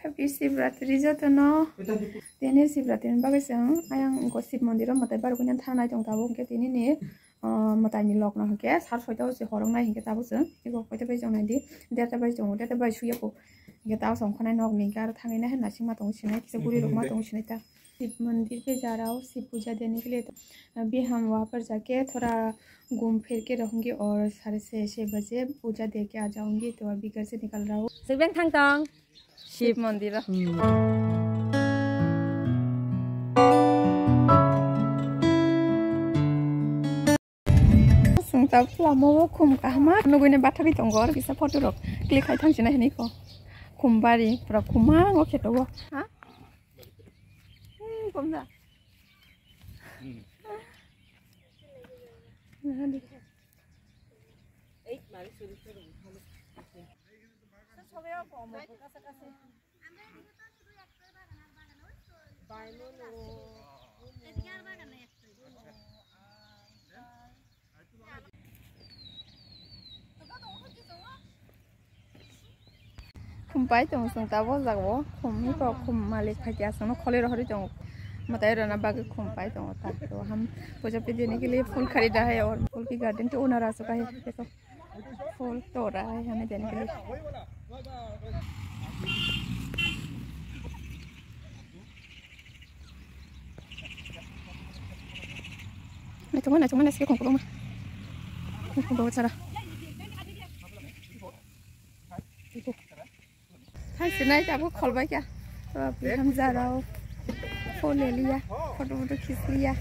Happy Shivratri jatono. Tini Shivratri bagai sang ayang ko Shiv Mandir matai baru kunyan thanai tong tabu ke tini ni matai ni lok na ke sar foito si horong nai hingke tabu sang iko foito bai jong nai di data bai suya ko hingke tabu song khonai nok ni gar thangai na na sing ma tong sinai kise guri rok ma tong sinai ta Shiv मंदिर पे जा रहा हूँ शिव पूजा देने के लिए। तो अभी हम वहाँ पर जाके थोड़ा घूम फिर के रहूँगी और 6:30 बजे पूजा दे के आ जाऊँगी। तो अभी घर से निकल रहा हूँ Sibeng thang शिव मंदिर। संताप लामो खुम कामा नुगुने बाथा भी तंगो और किसा फोटो रख क्लिक खाई थांसिना हेनि को खुमबारी पूरा खुमा गो खेतोबो हा Pomda. Kumpai tong song tabo jagbo khumi ko khum malik khajia sono khole rohri tong बताए रहना बाकी खुम्पाई तो होता तो हम पूजा पे देने के लिए फूल खरीदा है और फूल की गार्डन तो ओनर आ चुका है। देखो फूल तोड़ रहा है हमें देने के लिए। मैं तुम्हें इसके खुम्पो में बहुत सारा हाँ सुनाई आपको खोलवा क्या तो अभी हम जा रहा हूँ फोन ले लिया फोटो खींच लिया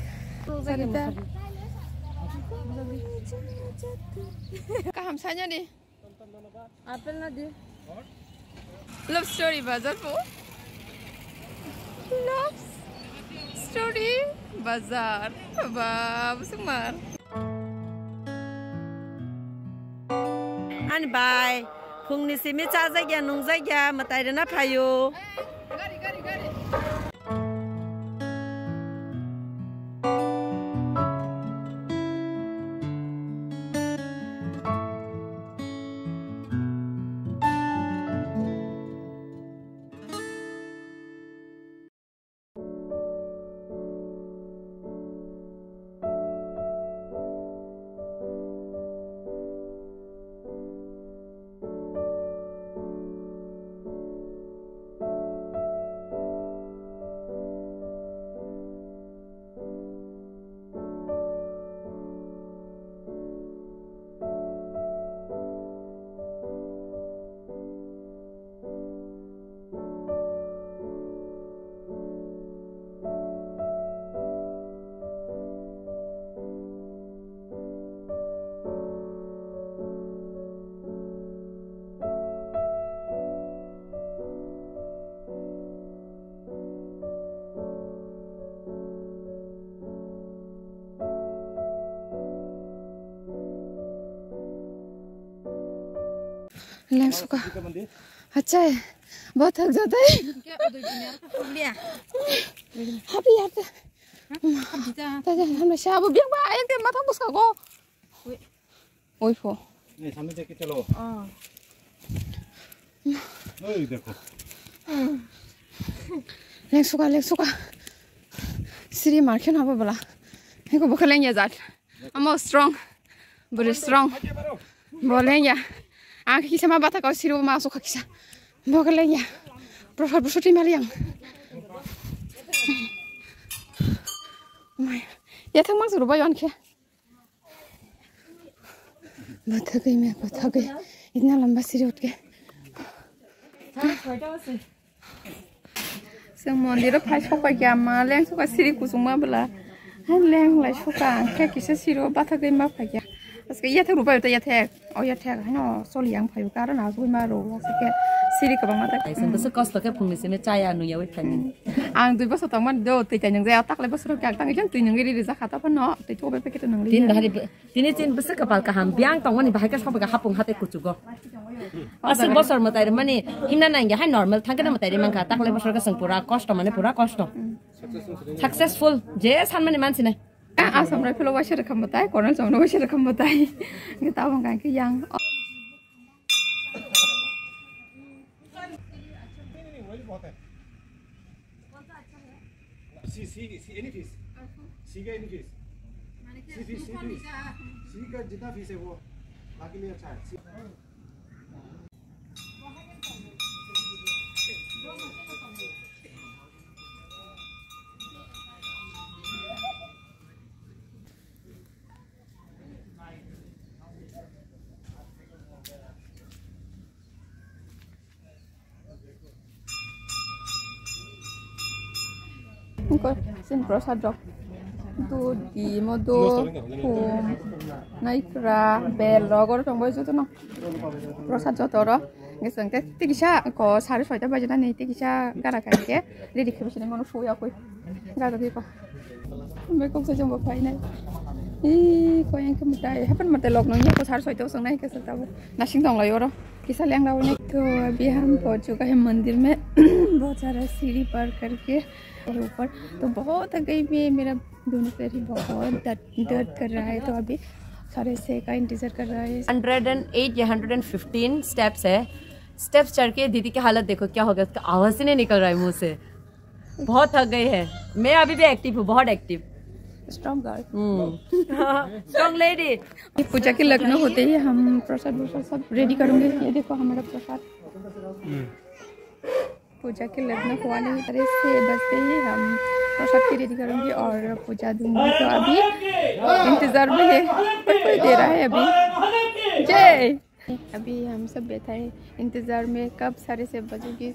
कहाँ सा냐 nih apel nadi love story bazar po love story bazar bab sumar An bai phungni simi cha jagya nung jagya matai rena phayo gari लैंग सुखा अच्छा है बहुत थक जाता है हापी यार हम शाबो बिंग बा एक दिन माथा बुसका को ओए फो नहीं सामने देख के चलो ओए देखो लैंग सुखा सिरी मार्केट हबो बला हेको बखलें या Jat I'm strong very strong बोलें या आँख की sama bata kau siru masuk kaki sa bawa ke lainnya profil bersuti maliang ya thang masuk rupa yon kia bata gay इतना लंबा सिरी उठ के मंदिर फाइ सका क्या मा लें सका सिरी कुसुमा बला हां लें लाई सका क्या किसे सिरो bata gay मा फाइ क्या Parce que ya te rupa ya te oh ya te no soliang phayu kara na zui ma ro se siri ka bang ta sen bus cost ka phungni sime chaya nu yawi phani ang dui bas ta man do te ta nyang ja tak le bas ro kyak tang jang tui nyang ri ri za khata pa no te to be pe ke nang li tin dhari tin tin bus ka pal ka ham biang tong mani bahai ka sob ka hapung hate ku chugo asil bosor matai mani himna nang ya hai normal thang ka matai man ka tak le bosor ka sang pura cost mane pura cost successful je san mani man sinai asam rai phelo washer kham batai corner jong no washer kham batai ngi ta bang ka yang बहुत है see any fees सी का any fees सी का जितना fees है वो बाकी लिए अच्छा है Ko sin prasad dok tu di modo hum naikra bel rogor tong boy joto no prasad joto ro ngesang te tikisa ko sare soita bajana nei tikisa gara kai ke ready ke bisine mono fuya koi gara di ko me ko se jong pai nai ko yang ke mutai hapan mate lok no ya ko sare soita sang nai ke sata nasing dong layo ro किसा Lang रहा है तो अभी हम पहुंच चुका है मंदिर में बहुत सारा सीढ़ी पार करके ऊपर तो बहुत गई भी मेरा दोनों पैर ही बहुत दर्द कर रहा है तो अभी सारे से का इंतजार कर रहा है 108 या 115 स्टेप्स है स्टेप्स चढ़ के दीदी की हालत देखो क्या हो गया उसका आवाज ही नहीं निकल रहा है मुंह से बहुत थक गई है मैं अभी भी एक्टिव हूँ बहुत active strong girl strong lady Pooja के लग्न होते ही हम प्रसाद सब रेडी करेंगे ये देखो हमारा प्रसाद पूजा के लग्न होने की तरह से बचते ही हम प्रसाद की रेडी करेंगे और पूजा दूंगी तो अभी इंतजार में है कोई दे रहा है अभी जय अभी हम सब बैठा है इंतजार में कब सारे से बजेगी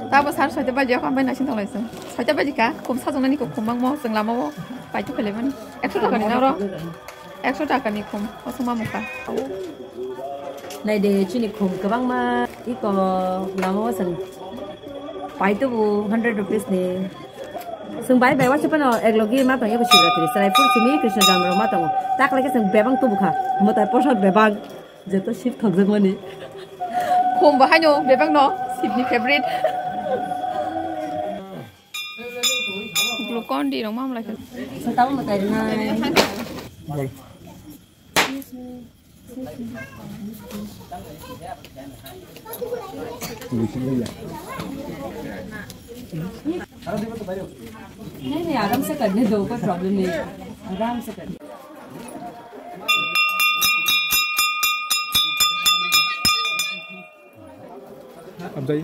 Tahu besar saya coba jauh sampai nasi tolong itu. Saya coba jika kum satu nani kum mang mau seng lama mau baca keleman. Ekso tak kani naro. Ekso tak kani kum. Oh semua muka. này để chuyên nghiệp khủng các bác mà ít có làm mà sừng bảy tu 100 rupees này sừng bảy bảy quá chứ phải nó eklogi mà tao nhớ có chịu rồi thì sai phút chỉ mi Krishna jam rồi mà tao tak lại cái sừng bé băng tu buka mà tại post bé băng giờ tôi ship thật dưng luôn đi kum bahaya nyo bé băng nó ship ni favorite. Glukon di rumah mulai. Tahu mà tại này नहीं आराम से करने दो कोई problem नहीं आराम से करने अब जाइए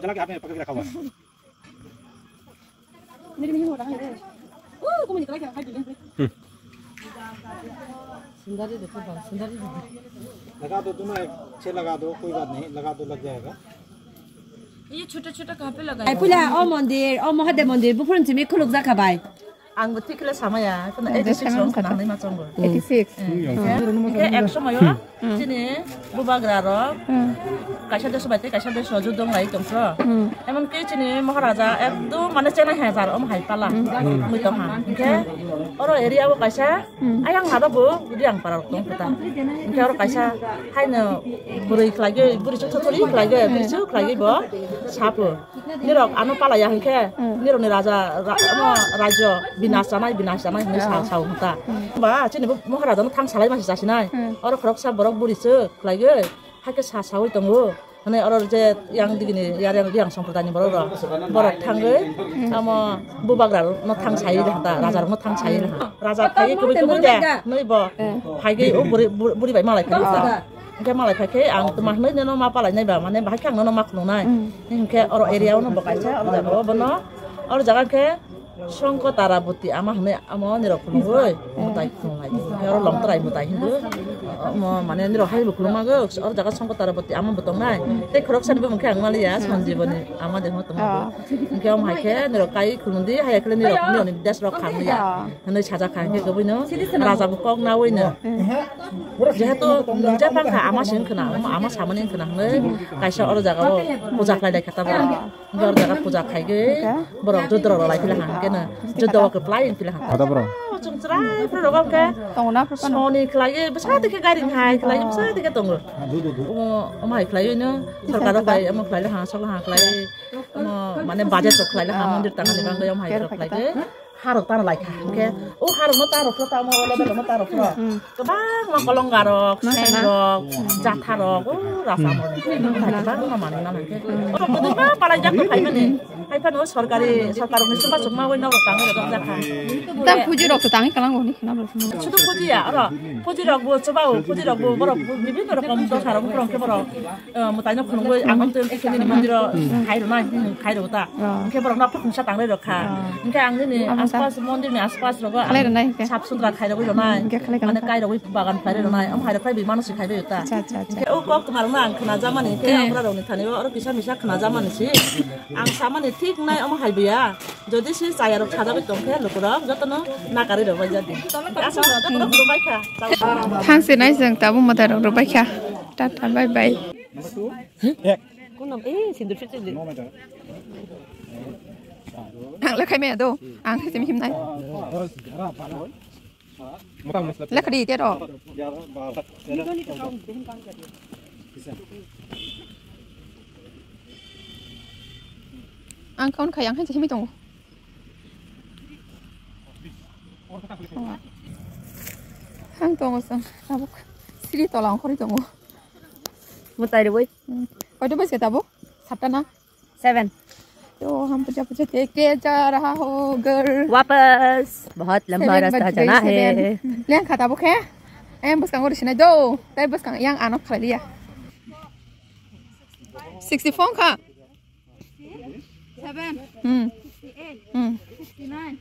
चला के आपने पकड़ के रखा हुआ मेरे में हो रहा है को निकला क्या खाई दे सुंदरी देखो बहुत सुंदरी लगा दो दोनों एक छे लगा दो कोई बात नहीं लगा दो लग जाएगा ये छोटा-छोटा कहाँ पे लगा है पुला ओ महादेव मंदिर बुफरन से में खुलुक जाका बाय आं बथि केला सामाया कना 86 लं खानानै मा चंगो 86 के एक समय दिनै बुबाग्रा र कायसा देश बायते कायसा देश जो दं लाई दंस एमन के दिनै महाराजा एकदम माने चेना हजार ओम हाइपाला मुइतो हा के अरो एरिया बो कायसा आयां हादाबो गुदि आं पारा दं पता के अरो कायसा हाइनो बुरै खलागे बुरै थथरि खलागे बिसु खलागे बो सापो निरक आनो पालाया हके निरनि राजा राज्य बिनाश जानाय होनना साव होता बा जेनेबा महाराजानो थां सालाय मानसि जासिनाय अरो खरक सा बरक बुरिसो खलागे हाके सा सावै दङो माने अरो जे यां दिगिनि यां सम्प्रदायनि बरक थाङै आम बुबाग्रा न थां सायै रहता राजा न थां सायै राजा फागे कबे दे नैबो फागे ओ बुरि बाय मालाय फागे के मालाय फागे आं त माहनै न मा पालाय नायबा माने बाहाय खांन न मा खुलुनाय इनके अरो एरियाव न बकायसा अरो जाबो बन अरो जागा के Songko tarabuti amah ne amo niro kulungoi mutai kulungai oro long trai mutai hindu mo mane niro hai bu kulunga go oro jaga songko tarabuti amah butong nai te khorok sani bu mungke angmali ya sanjiboni amah de mo tong ke om hai ke niro kai kulundi hai ke niro ni des rok khang ya nei saja khang ke go bino raja bu kok na woi no jehetu nja pangka amah sing khna amah samani khna nei kaisa oro jaga puja khlai dai khata bora oro jaga puja khai ge borok jodro lai phila hang ke jodoh ke pelayan pilihan. Ada bro. Cung cerai, bro dong ke. Tongna apa? Sony kelai, besar tiga garing hai, kelai besar tiga tonggo. Hai kelai ini, sarkar kelai, kelai lah, sok lah kelai, mana budget sok kelai lah, mandir tangan di bangga hai kelai ke. Harus taruh lagi, oke? Oh harus mau taruh, kita mau oleh mau taruh, kebang mau kolong garok, senggok, jatarok, rasa mau, kebang mau mana nanti? Oh betul pala jago hai mana? Hai pan oh sarkari ini semua woi nawa tangan ada jaga. Tak puji rok tangan kalang ini kenapa? Sudah puji ya, puji rok bu coba puji rok bu borok bibir rok kamu tuh sarang kurang ke borok, mau tanya kurang gue angam tuh ini mandir hai rumah, hai rumah, ke borok nak pun saya tanggal rok kan, ke angin ini aspas mandir ini aspas rok, sab sundra hai rok rumah, mana kai rok bagan hai rumah, hai rok bi manusia hai rok ta, ke oh kok kemarin nang kena zaman ini, ke orang orang ini tanya orang bisa kena zaman ini sih, ang sama nih ঠিক নাই আমার হাইবে ya যদি সে চায়ারক সাজাবে তংকে লোকরা যতন না কারি রবা যাদি আসল যতন রবাই খা থাংসে নাই जों दाबो मदार रबाय खा टाटा बाय बाय কোন নাম সিন্দুর ফিতে आं लेखाय मे दो आं सिम हिम नाय लेखा दी ते रो Ang kawan kayang hai sih mitong. Hang tong sang, tabuk. Siri tolang kori tong. mutai deh boy Kau tu bas tabuk? Sabta na? 7 तो हम पूछा के जा रहा हो घर वापस बहुत लंबा रास्ता जाना है लें खाता बुक है em bus kang original do tay bus kang yang anok kali ya 64 ka 7 68 69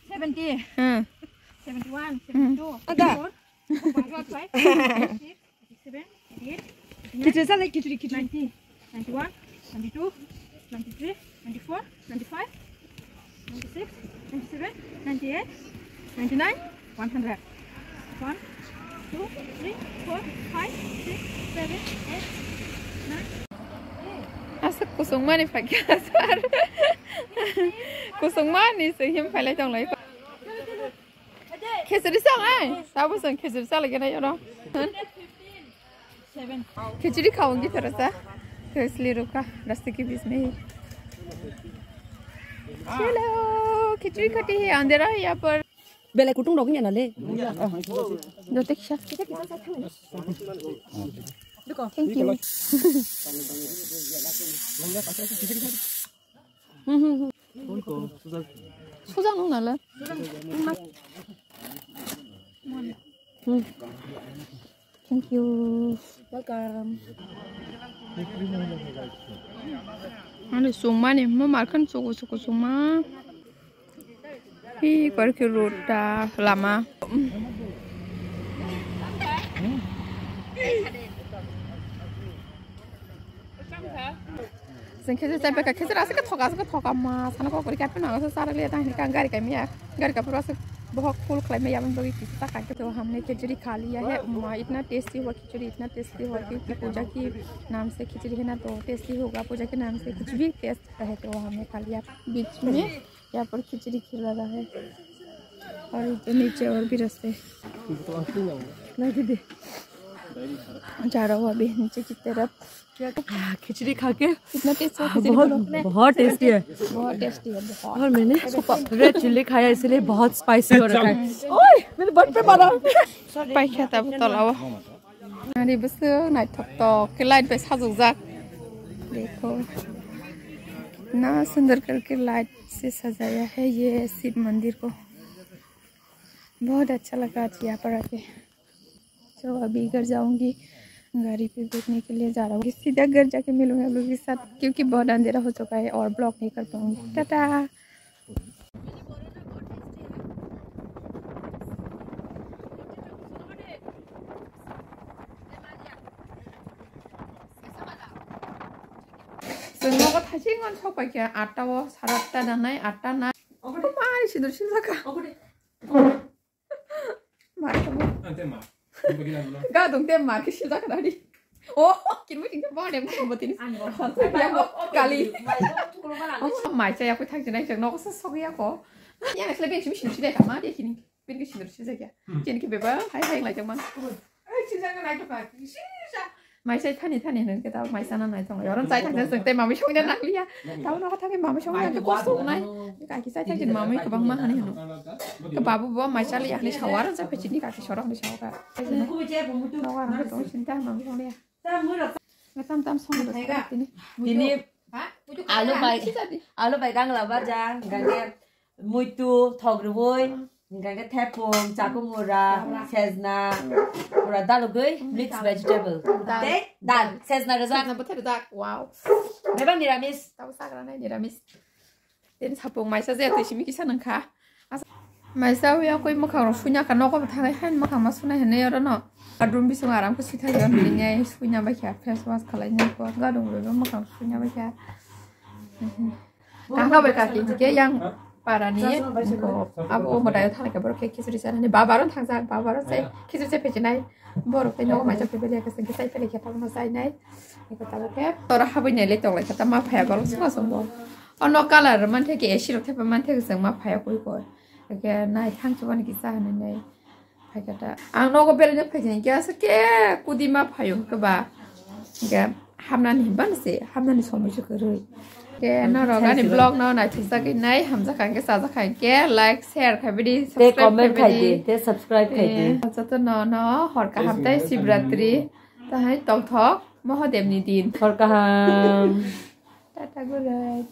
70 71 72 ada 87 kita salah kita 90 91 92 93 94 95 96 97 98 99 100 1 2 3 4 5 6 7 8 9 asa kusung mani pakai asar kusung mani sehim pakai tong lai khechuri sang ai sabu sang khechuri sang lagi na yo no खिचड़ी खाऊंगी थोड़ा सा तो इसलिए रुका रास्ते के बीच में ही चलो खिचड़ी खटी है अंधेरा है यहाँ पर Bele kutung dong nya nale. Dotek sha. Thank you. 소장 농 날래? Thank you. Welcome. Ada sungma nih, mau makan suku sungma. Hi, pergi roda lama. Sengkece sampai ke kece rasa ke thoka mas, karena kau pergi apa nak, sesaran lihat ini kan gari kami ya, gari kami rasa बहुत full खाई में यहाँ पर किस्सा खा के तो हमने खिचड़ी खा लिया है। इतना टेस्टी हुआ खिचड़ी, इतना टेस्टी हुआ क्योंकि पूजा की नाम से खिचड़ी है ना, तो टेस्टी होगा। पूजा के नाम से कुछ भी टेस्ट रहे तो हमने खा लिया। बीच में यहाँ पर खिचड़ी खिल रहा है और नीचे और भी रस्ते जा रहा हूँ अभी नीचे की तरफ। खिचड़ी खा के कितना टेस्टी है, बहुत टेस्टी है, बहुत टेस्टी है बहुत। और मैंने रेड चिल्ली खाया इसलिए बहुत स्पाइसी हो रखा है। ओए मेरे बट पे मारा पैसा तब तलावा अरे बस नाइट तो के लाइट पे साजुक जा देखो कितना सुंदर करके लाइट से सजाया है ये शिव मंदिर को। बहुत अच्छा लगा आज यहाँ पर आके। तो अभी घर जाऊंगी, गाड़ी पे देखने के लिए जा रहा हूँ। सीधा घर जाके मिलूंगी आप लोगों के साथ क्योंकि बहुत अंधेरा हो चुका है और ब्लॉक नहीं कर पाऊंगी। टाटा। जोंनाव थाइसे 건 척박이야. 아따워 살았다 나나이 아따 나. 많이 시들 신사가. 말도 뭐. Gadong tema ke sila ka tadi. Oh, kin mo tinggal bawa dem ko botin. Kali. Mai saya aku thang jenai jeng nok sesok ya ko. Ya sila ben simi sini deh sama dia kini. Ben ke sini sini saja. Jen ke beba hai lai jeng man. Sini ka nai to ka. Mai saya thani nen kita mai sana nai tong. Orang saya thang jeng tem mami shong dia nak liya. Tahu nak thang mami shong dia ko sok nai. Kaki saya thang jeng mami ke bang mah ni hanu. Babu bawa mai saya liya ni shawaran saya pecini kaki sorong di shawa ka. Orang ke tong cinta mami shong dia. Tam song udah ini. Ini alu baik lava jang, gange muitu thogroi, gange tepung, cakumura, sezna, ura dalugoi, mixed vegetable. Dal, sezna razak. Sezna betul razak. Wow. Memang niramis. Tahu sakarana niramis. Ini sapung mai saja tu simi kisah nengkah. Mai saya yang kau makan sunya kan aku bertanya kan makan masuknya ini orang no. Adum bisa ngaram ke situ ya, belinya sunya baca face wash kalanya kau gadung dulu makan sunya baca. Kakak berkaki juga yang parani aku mau daya thang ke baru ke kisah sana ni babaran thang sana babaran saya kisah saya pejinai baru ke nyawa macam pebeli ke sengke saya pilih kita mau saya naik ikut tahu ke orang habisnya letak lagi kata maaf ya baru semua ono kalar mantek ke esir tapi mantek seng maaf ya koi ke naik thang coba ni kisah ni kata ang no ko beli pejinai kaya seke kudi maaf ya ke ba ke hamnan himban sih hamnan ni semua juga kerui ke na roga ni blog na na thisa ke nai hamza kan ke saza kan ke like share khai bidi comment khai di te subscribe khai di jato no hor ka hamtai shivratri ta hai tong thok mahadev ni din hor ka ham tata good night